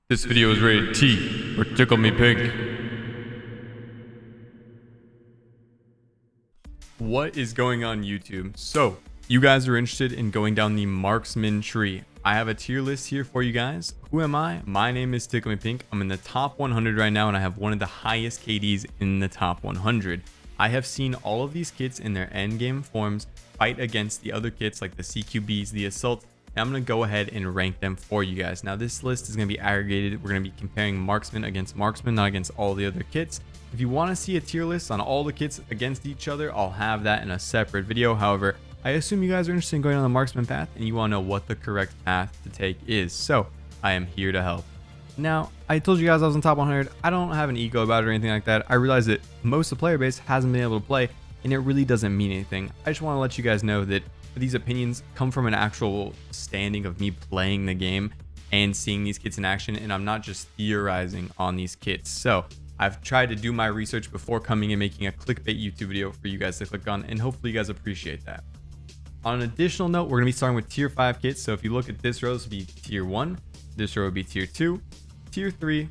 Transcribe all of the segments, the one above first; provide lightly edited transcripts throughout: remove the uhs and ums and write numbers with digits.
This video is rated T for Tickle Me Pink. What is going on YouTube? So, you guys are interested in going down the Marksman tree. I have a tier list here for you guys. Who am I? My name is Tickle Me Pink. I'm in the top 100 right now and I have one of the highest KDs in the top 100. I have seen all of these kits in their endgame forms fight against the other kits like the CQBs, the assaults. I'm going to go ahead and rank them for you guys. Now this list is going to be aggregated. We're going to be comparing Marksman against Marksman, not against all the other kits. If you want to see a tier list on all the kits against each other, I'll have that in a separate video. However, I assume you guys are interested in going on the Marksman path and you want to know what the correct path to take is. So I am here to help. Now, I told you guys I was in top 100. I don't have an ego about it or anything like that. I realize that most of the player base hasn't been able to play and it really doesn't mean anything. I just want to let you guys know that these opinions come from an actual standing of me playing the game and seeing these kits in action, and I'm not just theorizing on these kits. So I've tried to do my research before coming and making a clickbait YouTube video for you guys to click on, and hopefully you guys appreciate that. On an additional note, we're going to be starting with tier 5 kits. So if you look at this row, this would be tier 1, this row would be tier 2, tier 3,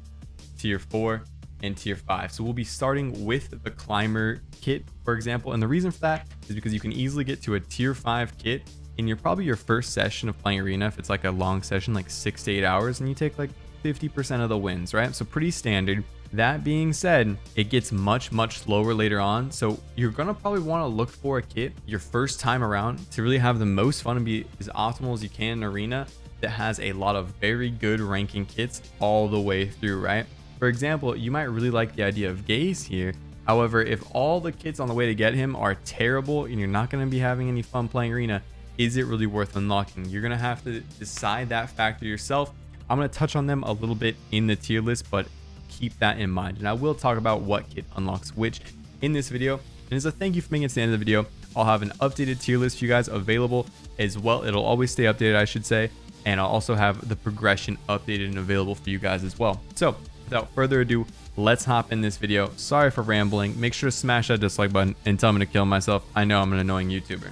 tier 4, and tier 5. So we'll be starting with the climber kit, for example, and the reason for that is because you can easily get to a tier 5 kit in your first session of playing arena, if it's like a long session like 6 to 8 hours, and you take like 50% of the wins, right? So pretty standard. That being said, it gets much slower later on, so you're gonna probably want to look for a kit your first time around to really have the most fun and be as optimal as you can in arena that has a lot of very good ranking kits all the way through, right? For example, you might really like the idea of Gaze here. However, if all the kits on the way to get him are terrible and you're not going to be having any fun playing arena, is it really worth unlocking? You're going to have to decide that factor yourself. I'm going to touch on them a little bit in the tier list, but keep that in mind. And I will talk about what kit unlocks which in this video. And as a thank you for making it to the end of the video, I'll have an updated tier list for you guys available as well. It'll always stay updated, I should say. And I'll also have the progression updated and available for you guys as well. So without further ado, let's hop in this video. Sorry for rambling. Make sure to smash that dislike button and tell me to kill myself. I know I'm an annoying YouTuber.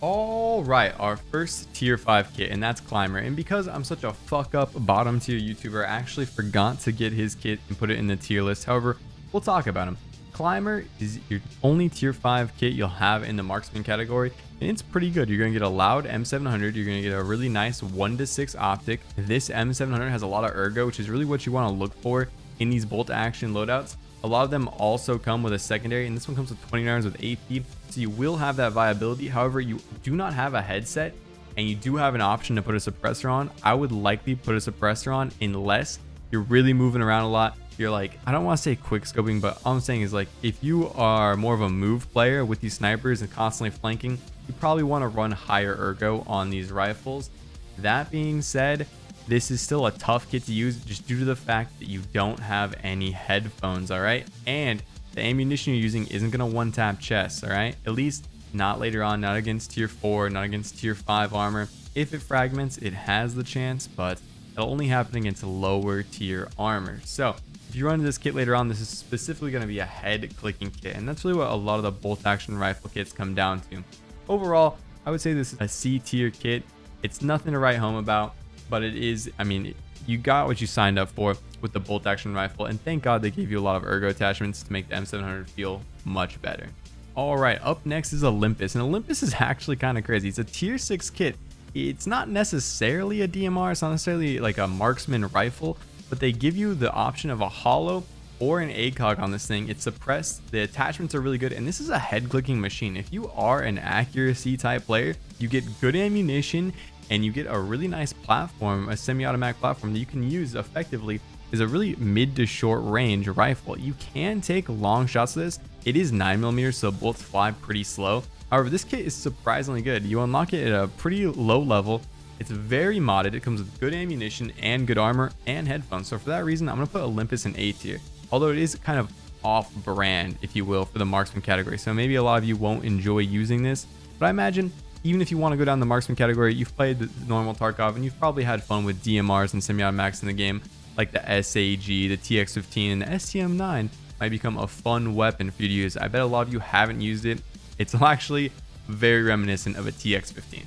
All right, our first tier 5 kit, and that's Climber. And because I'm such a fuck up bottom tier YouTuber, I actually forgot to get his kit and put it in the tier list. However, we'll talk about him. Climber is your only tier 5 kit you'll have in the Marksman category, and it's pretty good. You're going to get a loud M700. You're going to get a really nice 1-6 optic. This M700 has a lot of ergo, which is really what you want to look for in these bolt action loadouts. A lot of them also come with a secondary, and this one comes with 20 rounds with AP, so you will have that viability. However, you do not have a headset and you do have an option to put a suppressor on. I would likely put a suppressor on unless you're really moving around a lot. You're like, I don't want to say quick scoping, but all I'm saying is like, if you are more of a move player with these snipers and constantly flanking, you probably want to run higher ergo on these rifles. That being said, this is still a tough kit to use just due to the fact that you don't have any headphones, all right? And the ammunition you're using isn't going to one-tap chests, all right? At least not later on, not against tier 4, not against tier 5 armor. If it fragments, it has the chance, but it'll only happen against lower tier armor. So if you run into this kit later on, this is specifically going to be a head clicking kit, and that's really what a lot of the bolt action rifle kits come down to. Overall, I would say this is a C tier kit. It's nothing to write home about, but it is, I mean, you got what you signed up for with the bolt action rifle, and thank God they gave you a lot of ergo attachments to make the M700 feel much better. All right, up next is Olympus, and Olympus is actually kind of crazy. It's a tier 6 kit. It's not necessarily a DMR, it's not necessarily like a marksman rifle, but they give you the option of a hollow or an ACOG on this thing. It's suppressed, the attachments are really good, and this is a head clicking machine. If you are an accuracy type player, you get good ammunition and you get a really nice platform, a semi-automatic platform that you can use effectively as a really mid to short range rifle. You can take long shots with this. It is 9mm, so bullets fly pretty slow. However, this kit is surprisingly good. You unlock it at a pretty low level. It's very modded. It comes with good ammunition and good armor and headphones. So for that reason, I'm going to put Olympus in A tier. Although it is kind of off brand, if you will, for the marksman category. So maybe a lot of you won't enjoy using this, but I imagine even if you want to go down the marksman category, you've played the normal Tarkov and you've probably had fun with DMRs and semi-automatics in the game, like the SAG, the TX15, and the STM9 might become a fun weapon for you to use. I bet a lot of you haven't used it. It's actually very reminiscent of a TX15.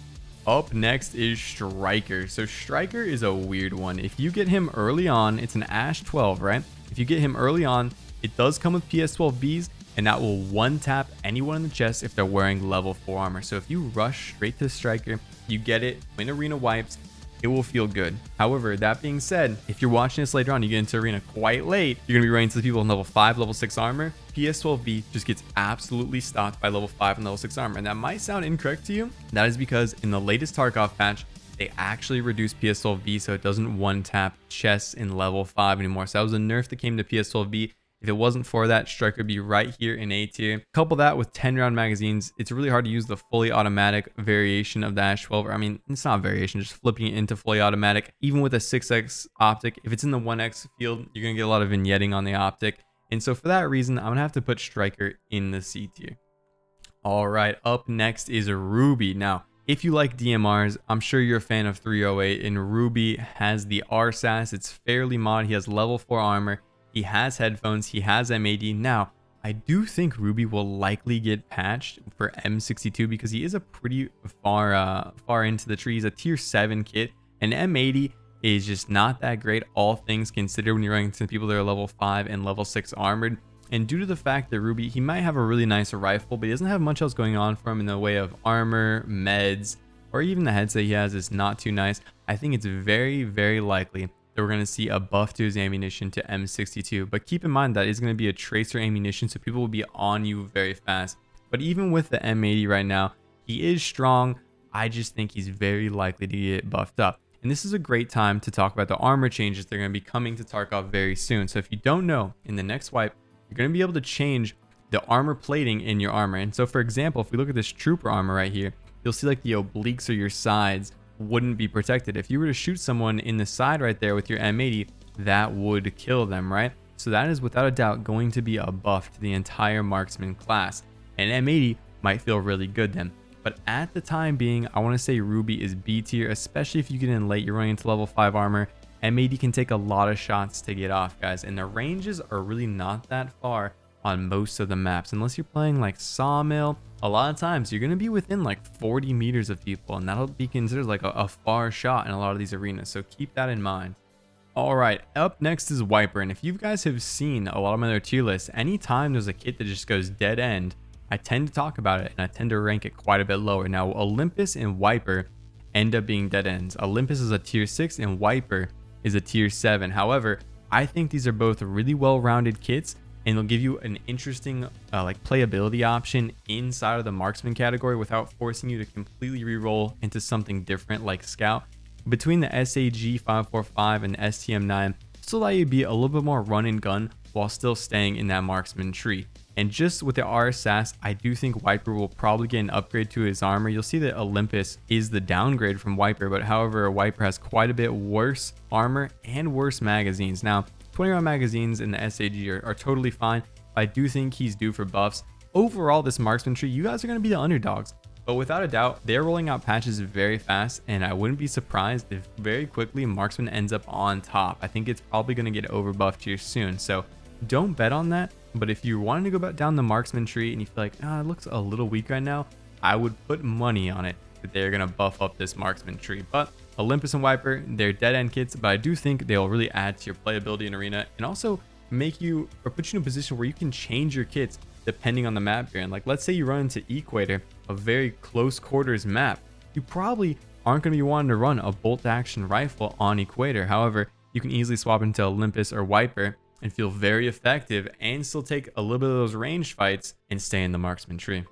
Up next is Striker. So Striker is a weird one. If you get him early on, it's an Ash 12, right? If you get him early on, it does come with PS12Bs, and that will one tap anyone in the chest if they're wearing level 4 armor. So if you rush straight to Striker, you get it, win arena wipes, it will feel good. However, that being said, if you're watching this later on, you get into arena quite late, you're gonna be running into the people in level 5, level 6 armor. PS12B just gets absolutely stocked by level 5 and level 6 armor. And that might sound incorrect to you. That is because in the latest Tarkov patch, they actually reduced PS12B so it doesn't one tap chests in level 5 anymore. So that was a nerf that came to PS12B. If it wasn't for that, Striker would be right here in A tier. Couple that with 10-round magazines, it's really hard to use the fully automatic variation of the Ash 12. I mean, it's not variation, just flipping it into fully automatic. Even with a 6x optic, if it's in the 1x field, you're going to get a lot of vignetting on the optic. And so for that reason, I'm going to have to put Striker in the C tier. All right, up next is Ruby. Now, if you like DMRs, I'm sure you're a fan of 308, and Ruby has the RSAS. It's fairly mod. He has level 4 armor. He has headphones, he has MAD. Now, I do think Ruby will likely get patched for M62 because he is a pretty far into the tree. He's a tier 7 kit, and M80 is just not that great, all things considered, when you're running into people that are level 5 and level 6 armored. And due to the fact that Ruby, he might have a really nice rifle, but he doesn't have much else going on for him in the way of armor, meds, or even the headset he has is not too nice. I think it's very, very likely that we're going to see a buff to his ammunition to M62. But keep in mind that is going to be a tracer ammunition, so people will be on you very fast. But even with the M80 right now, he is strong. I just think he's very likely to get buffed up. And this is a great time to talk about the armor changes. They're going to be coming to Tarkov very soon. So if you don't know, in the next wipe, you're going to be able to change the armor plating in your armor. And so for example, if we look at this trooper armor right here, you'll see like the obliques or your sides wouldn't be protected. If you were to shoot someone in the side right there with your M80, that would kill them, right? So that is without a doubt going to be a buff to the entire marksman class, and M80 might feel really good then. But at the time being, I want to say Ruby is B tier, especially if you get in late, you're running into level 5 armor. M80 can take a lot of shots to get off, guys, and the ranges are really not that far on most of the maps, unless you're playing like Sawmill. A lot of times you're going to be within like 40 meters of people, and that'll be considered like a far shot in a lot of these arenas, so keep that in mind. All right, up next is Wiper, and if you guys have seen a lot of my other tier lists, anytime there's a kit that just goes dead end, I tend to talk about it and I tend to rank it quite a bit lower. Now, Olympus and Wiper end up being dead ends. Olympus is a tier 6 and Wiper is a tier 7. However, I think these are both really well-rounded kits, and they'll give you an interesting like playability option inside of the marksman category without forcing you to completely reroll into something different like scout. Between the SAG 545 and the STM9, this will allow you to be a little bit more run and gun while still staying in that marksman tree. And just with the RSAS, I do think Wiper will probably get an upgrade to his armor. You'll see that Olympus is the downgrade from Wiper, but however, Wiper has quite a bit worse armor and worse magazines. Now, 20-round magazines in the SAG are totally fine. I do think he's due for buffs. Overall, this marksman tree, you guys are going to be the underdogs. But without a doubt, they're rolling out patches very fast, and I wouldn't be surprised if very quickly Marksman ends up on top. I think it's probably going to get overbuffed here soon, so don't bet on that. But if you're wanting to go down the Marksman tree and you feel like, it looks a little weak right now, I would put money on it that they're going to buff up this Marksman tree. But Olympus and Wiper, they're dead end kits, but I do think they'll really add to your playability in arena and also make you or put you in a position where you can change your kits depending on the map you're in. Like, let's say you run into Equator, a very close quarters map. You probably aren't going to be wanting to run a bolt action rifle on Equator. However, you can easily swap into Olympus or Wiper and feel very effective and still take a little bit of those ranged fights and stay in the marksman tree.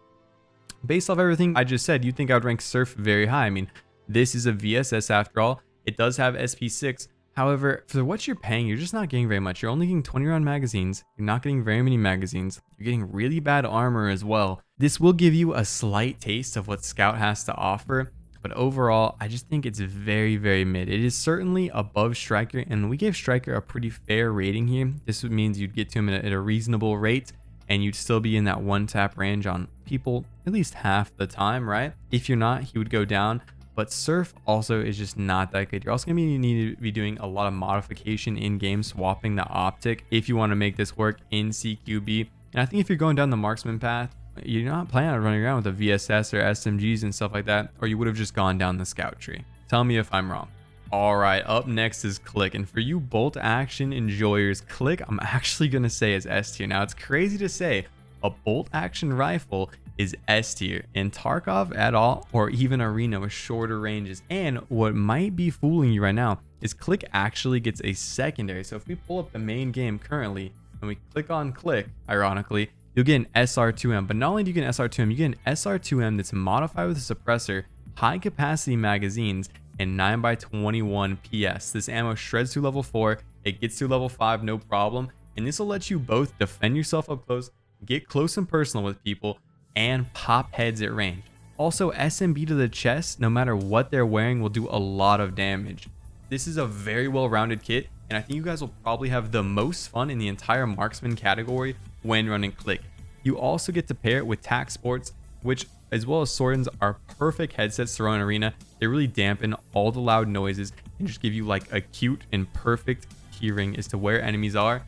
Based off everything I just said, you'd think I would rank Surf very high. I mean, this is a VSS after all. It does have SP6. However, for what you're paying, you're just not getting very much. You're only getting 20-round magazines. You're not getting very many magazines. You're getting really bad armor as well. This will give you a slight taste of what Scout has to offer, but overall, I just think it's very, very mid. It is certainly above Striker, and we gave Striker a pretty fair rating here. This means you'd get to him at a reasonable rate, and you'd still be in that one-tap range on people at least half the time, right? If you're not, he would go down. But Surf also is just not that good. You're also going to need to be doing a lot of modification in-game, swapping the optic if you want to make this work in CQB. And I think if you're going down the marksman path, you're not planning on running around with a VSS or SMGs and stuff like that, or you would have just gone down the scout tree. Tell me if I'm wrong. All right, up next is Click, and for you bolt action enjoyers, Click I'm actually gonna say is S tier. Now it's crazy to say a bolt action rifle is S tier in Tarkov at all, or even Arena with shorter ranges. And what might be fooling you right now is Click actually gets a secondary. So if we pull up the main game currently and we click on Click, ironically, you'll get an SR2M. But not only do you get an SR2M, you get an SR2M that's modified with a suppressor, high capacity magazines, and 9x21 PS. This ammo shreds to level 4, it gets to level 5 no problem, and this will let you both defend yourself up close, get close and personal with people, and pop heads at range. Also, SMB to the chest, no matter what they're wearing, will do a lot of damage. This is a very well-rounded kit, and I think you guys will probably have the most fun in the entire marksman category when running Click. You also get to pair it with TAC Sports, which as well as Swordens are perfect headsets to run Arena. They really dampen all the loud noises and just give you like a cute and perfect hearing as to where enemies are,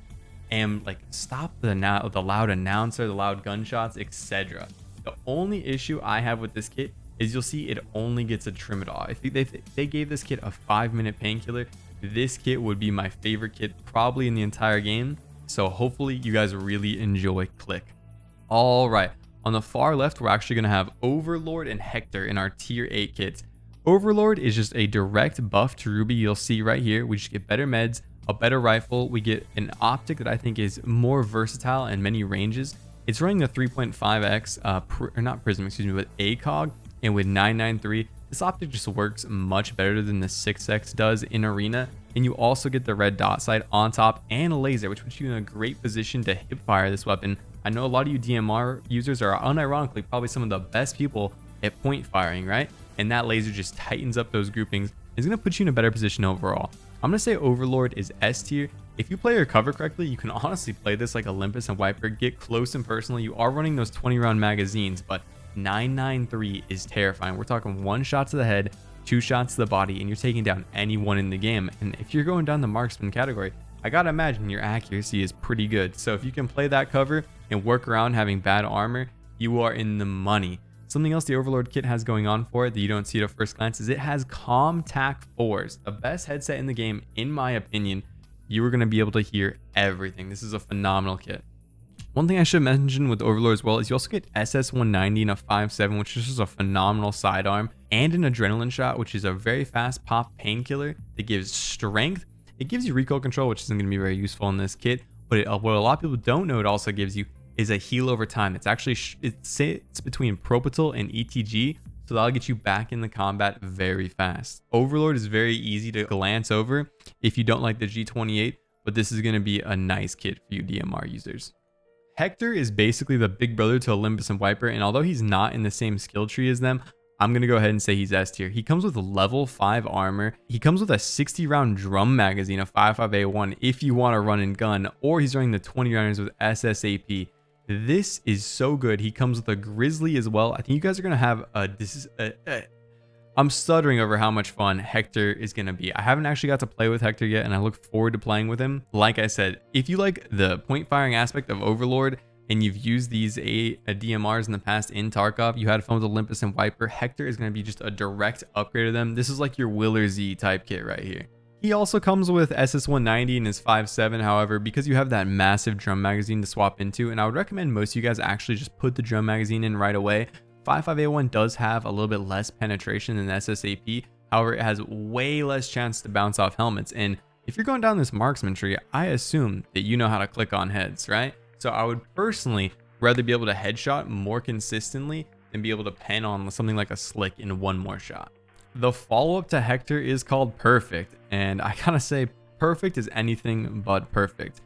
and like stop the loud announcer, the loud gunshots, etc. The only issue I have with this kit is you'll see it only gets a trim it off. If they gave this kit a 5-minute painkiller, this kit would be my favorite kit probably in the entire game. So hopefully you guys really enjoy Click. All right, on the far left, we're actually going to have Overlord and Hector in our tier 8 kits. Overlord is just a direct buff to Ruby. You'll see right here, we just get better meds, a better rifle. We get an optic that I think is more versatile in many ranges. It's running the 3.5x, not prism, excuse me, but ACOG, and with 993, this optic just works much better than the 6x does in Arena. And you also get the red dot sight on top and a laser, which puts you in a great position to hip fire this weapon. I know a lot of you DMR users are unironically probably some of the best people at point firing, right? And that laser just tightens up those groupings. It's going to put you in a better position overall. I'm going to say Overlord is S tier. If you play your cover correctly, you can honestly play this like Olympus and Wiper, get close and personal. You are running those 20-round magazines, but 993 is terrifying. We're talking 1 shot to the head, 2 shots to the body, and you're taking down anyone in the game. And if you're going down the marksman category, I gotta imagine your accuracy is pretty good. So if you can play that cover and work around having bad armor, you are in the money. Something else the Overlord kit has going on for it that you don't see at a first glance is it has COM TAC 4s, the best headset in the game, in my opinion. You are going to be able to hear everything. This is a phenomenal kit. One thing I should mention with Overlord as well is you also get SS190 and a 5.7, which is just a phenomenal sidearm, and an adrenaline shot, which is a very fast pop painkiller that gives strength. It gives you recoil control, which isn't going to be very useful in this kit, but what a lot of people don't know it also gives you is a heal over time. It's actually it sits between Propital and ETG, so that'll get you back in the combat very fast. Overlord is very easy to glance over if you don't like the G28, but this is going to be a nice kit for you DMR users. Hector is basically the big brother to Olympus and Wiper, and although he's not in the same skill tree as them, I'm going to go ahead and say he's S tier. He comes with level 5 armor. He comes with a 60 round drum magazine, a 5.5A1 if you want to run and gun, or he's running the 20 rounders with SSAP. This is so good. He comes with a grizzly as well. I think you guys are going to have I'm stuttering over how much fun Hector is going to be. I haven't actually got to play with Hector yet, and I look forward to playing with him. Like I said, if you like the point firing aspect of Overlord and you've used these DMRs in the past in Tarkov, you had fun with Olympus and Wiper, Hector is going to be just a direct upgrade of them. This is like your Willer Z type kit right here. He also comes with SS190 and his 5.7, however, because you have that massive drum magazine to swap into, and I would recommend most of you guys actually just put the drum magazine in right away. 5.5A1 does have a little bit less penetration than SSAP, however, it has way less chance to bounce off helmets, and if you're going down this marksman tree, I assume that you know how to click on heads, right? So I would personally rather be able to headshot more consistently than be able to pen on something like a slick in one more shot. The follow-up to Hector is called Perfect, and I gotta say, Perfect is anything but perfect.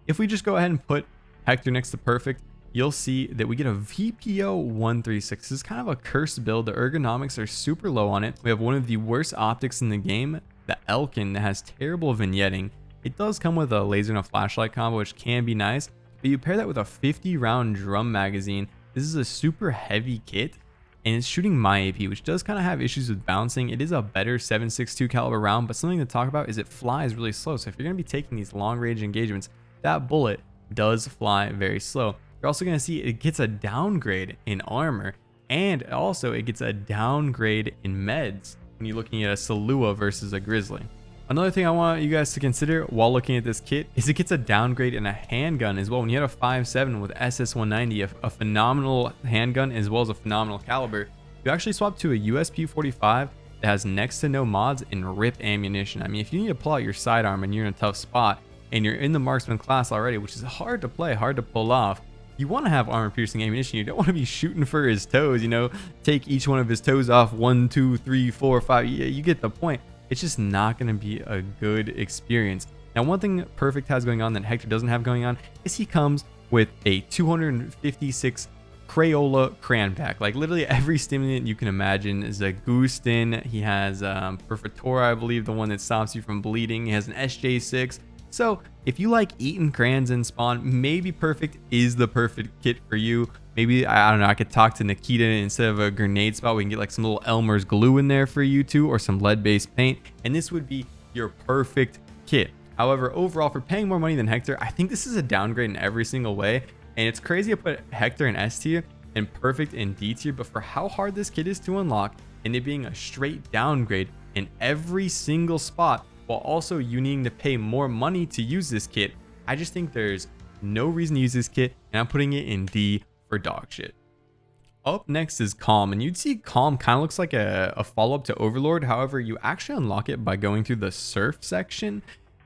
If we just go ahead and put Hector next to Perfect, you'll see that we get a VPO 136. This is kind of a cursed build. The ergonomics are super low on it. We have one of the worst optics in the game, the Elkin, that has terrible vignetting. It does come with a laser and a flashlight combo, which can be nice, but you pair that with a 50 round drum magazine. This is a super heavy kit, and it's shooting my AP, which does kind of have issues with bouncing. It is a better 7.62 caliber round, but something to talk about is it flies really slow. So if you're going to be taking these long range engagements, that bullet does fly very slow. you're also going to see it gets a downgrade in armor, and also it gets a downgrade in meds when you're looking at a Salua versus a Grizzly. Another thing I want you guys to consider while looking at this kit is it gets a downgrade in a handgun as well. When you had a 5.7 with SS190, a phenomenal handgun as well as a phenomenal caliber, you actually swap to a USP45 that has next to no mods and rip ammunition. I mean, if you need to pull out your sidearm and you're in a tough spot and you're in the Marksman class already, which is hard to play, hard to pull off, you want to have armor piercing ammunition. You don't want to be shooting for his toes, you know, take each one of his toes off, 1, 2, 3, 4, 5. Yeah, you get the point. It's just not going to be a good experience. Now, one thing Prefect has going on that Hector doesn't have going on is he comes with a 256 Crayola crayon pack. Like literally every stimulant you can imagine is a Goostin. He has Perforatora, I believe, the one that stops you from bleeding. He has an SJ6. So if you like eating crayons in spawn, maybe Prefect is the perfect kit for you. Maybe, I don't know, I could talk to Nikita, and instead of a grenade spot, we can get like some little Elmer's glue in there for you too, or some lead-based paint, and this would be your perfect kit. However, overall, for paying more money than Hector, I think this is a downgrade in every single way, and it's crazy to put Hector in S tier and Prefect in D tier, but for how hard this kit is to unlock, and it being a straight downgrade in every single spot, while also you needing to pay more money to use this kit, I just think there's no reason to use this kit, and I'm putting it in D for dog shit. Up next is Calm, and you'd see Calm kind of looks like a follow-up to Overlord. However, you actually unlock it by going through the surf section,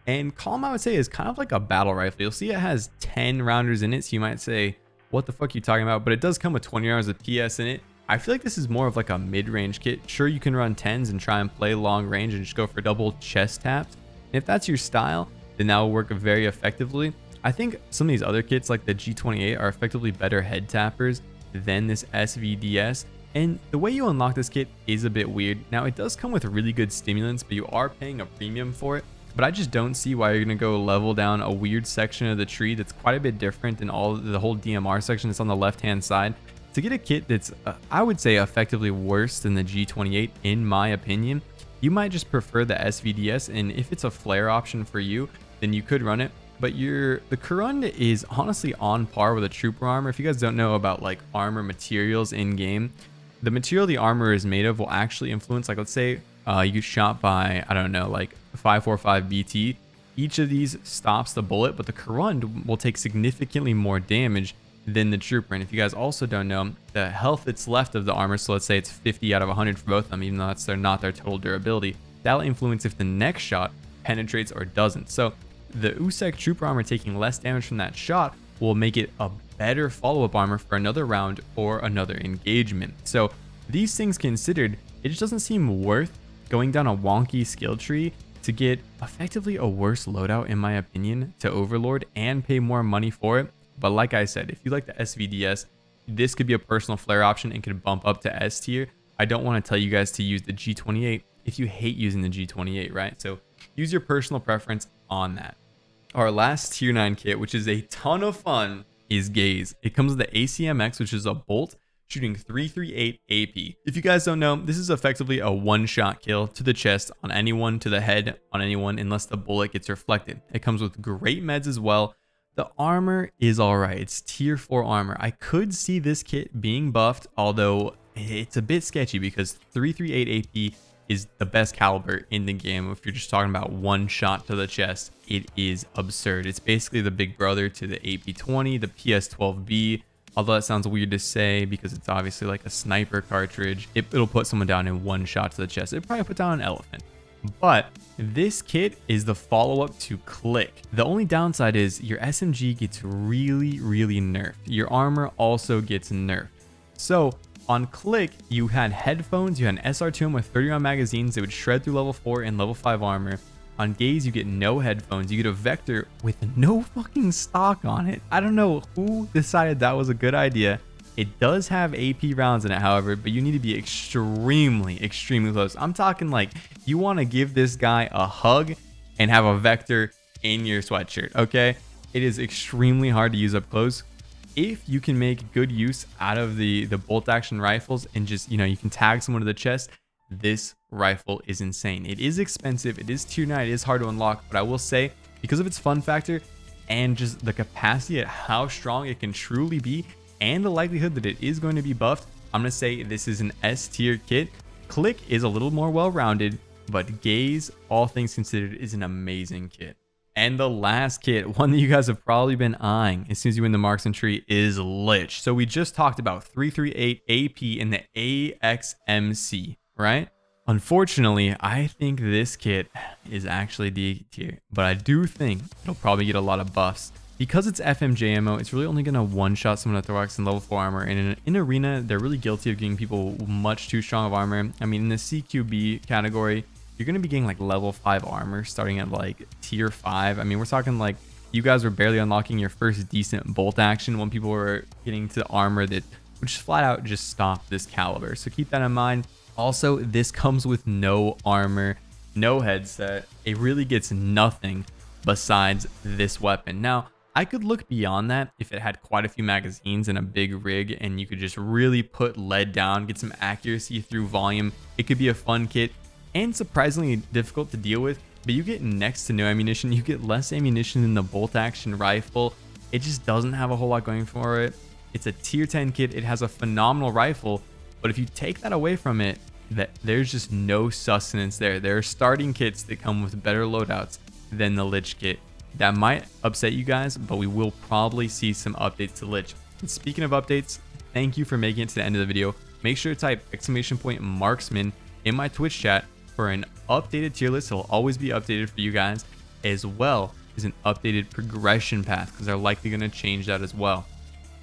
and Calm, I would say, is kind of like a battle rifle. You'll see it has 10 rounders in it, so you might say, what the fuck are you talking about? But it does come with 20 rounds of PS in it. I feel like this is more of like a mid-range kit. Sure, you can run 10s and try and play long range and just go for double chest taps, and if that's your style, then that will work very effectively. I think some of these other kits like the G28 are effectively better head tappers than this SVDS, and the way you unlock this kit is a bit weird. Now, it does come with really good stimulants, but you are paying a premium for it, but I just don't see why you're going to go level down a weird section of the tree that's quite a bit different than the whole DMR section that's on the left hand side to get a kit that's I would say effectively worse than the G28 in my opinion. You might just prefer the SVDS, and if it's a flare option for you, then you could run it. But the Kurund is honestly on par with a trooper armor. If you guys don't know about like armor materials in game, the material the armor is made of will actually influence, like let's say you get shot by, I don't know, like 545 BT. Each of these stops the bullet, but the Kurund will take significantly more damage than the trooper. And if you guys also don't know, the health that's left of the armor, so let's say it's 50 out of 100 for both of them, even though that's not their total durability, that'll influence if the next shot penetrates or doesn't. So the USEC trooper armor taking less damage from that shot will make it a better follow-up armor for another round or another engagement. So these things considered, it just doesn't seem worth going down a wonky skill tree to get effectively a worse loadout, in my opinion, to Overlord and pay more money for it. But like I said, if you like the SVDS, this could be a personal flare option and could bump up to S tier. I don't want to tell you guys to use the G28 if you hate using the G28, right? So use your personal preference on that. Our last tier 9 kit, which is a ton of fun, is Gaze. It comes with the ACMX, which is a bolt shooting 338 AP. If you guys don't know, this is effectively a one-shot kill to the chest on anyone, to the head on anyone, unless the bullet gets reflected. It comes with great meds as well. The armor is alright. It's tier 4 armor. I could see this kit being buffed, although it's a bit sketchy because 338 AP is the best caliber in the game. If you're just talking about one shot to the chest, it is absurd. It's basically the big brother to the AP20, the PS12B, although that sounds weird to say because it's obviously like a sniper cartridge. It'll put someone down in one shot to the chest. It'd probably put down an elephant. But this kit is the follow-up to Click. The only downside is your SMG gets really, really nerfed. Your armor also gets nerfed. So on Click, you had headphones, you had an SR2M with 30 round magazines that would shred through level 4 and level 5 armor. On Gaze, you get no headphones. You get a Vector with no fucking stock on it. I don't know who decided that was a good idea. It does have AP rounds in it, however, but you need to be extremely, extremely close. I'm talking like you want to give this guy a hug and have a Vector in your sweatshirt, okay? It is extremely hard to use up close. If you can make good use out of the bolt action rifles and just, you know, you can tag someone to the chest, this rifle is insane. It is expensive. It is tier 9. It is hard to unlock, but I will say, because of its fun factor, and just the capacity at how strong it can truly be and the likelihood that it is going to be buffed, I'm going to say this is an S tier kit. Click is a little more well-rounded, but Gaze, all things considered, is an amazing kit. And the last kit, one that you guys have probably been eyeing as soon as you win the Marksman tree, is Lich. So we just talked about 338 AP in the AXMC, right? Unfortunately, I think this kit is actually D tier, but I do think it'll probably get a lot of buffs. Because it's FMJ ammo, it's really only going to one-shot someone at Thorax and level 4 armor. And in Arena, they're really guilty of getting people much too strong of armor. I mean, in the CQB category, you're going to be getting like level 5 armor starting at like tier 5. I mean, we're talking like you guys were barely unlocking your first decent bolt action when people were getting to armor that would just flat out just stop this caliber. So keep that in mind. Also, this comes with no armor, no headset. It really gets nothing besides this weapon. Now, I could look beyond that if it had quite a few magazines and a big rig and you could just really put lead down, get some accuracy through volume. It could be a fun kit and surprisingly difficult to deal with, but you get next to no ammunition. You get less ammunition than the bolt action rifle. It just doesn't have a whole lot going for it. It's a tier 10 kit. It has a phenomenal rifle, but if you take that away from it, there's just no sustenance there. There are starting kits that come with better loadouts than the Lich kit. That might upset you guys, but we will probably see some updates to Lich. And speaking of updates, thank you for making it to the end of the video. Make sure to type !Marksman in my Twitch chat for an updated tier list. It'll always be updated for you guys, as well as an updated progression path, because they're likely going to change that as well.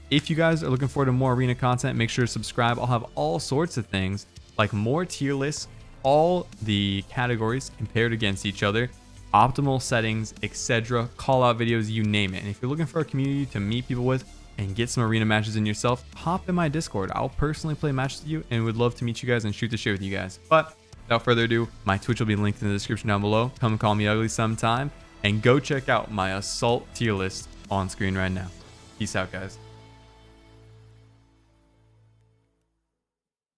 If you guys are looking forward to more Arena content, make sure to subscribe. I'll have all sorts of things like more tier lists, all the categories compared against each other, optimal settings, etc., call out videos, you name it. And if you're looking for a community to meet people with and get some arena matches in yourself, hop in my Discord. I'll personally play matches with you and would love to meet you guys and shoot the shit with you guys. But without further ado, my Twitch will be linked in the description down below. Come call me ugly sometime and go check out my assault tier list on screen right now. Peace out, guys.